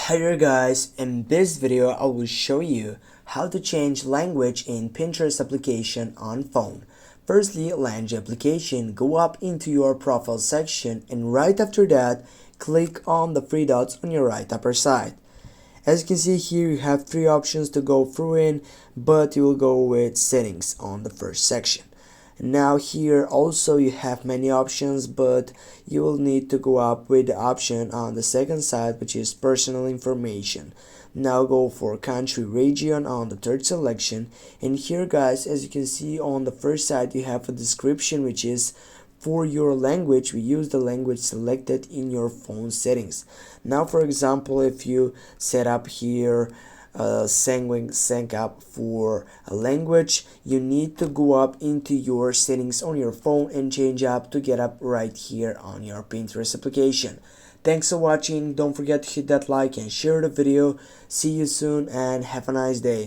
Hi there guys, in this video I will show you how to change language in Pinterest application on phone. Firstly, language application, go up into your profile section and right after that click on the three dots on your right upper side. As you can see here, you have three options to go through in, but you will go with settings on the first section. Now here also you have many options, but you will need to go up with the option on the second side, which is personal information. Now go for country region on the third selection, and here guys, as you can see on the first side you have a description which is for your language. We use the language selected in your phone settings. Now for example, if you set up here sync up for a language, you need to go up into your settings on your phone and change up to get up right here on your Pinterest application. Thanks for watching. Don't forget to hit that like and share the video. See you soon and have a nice day.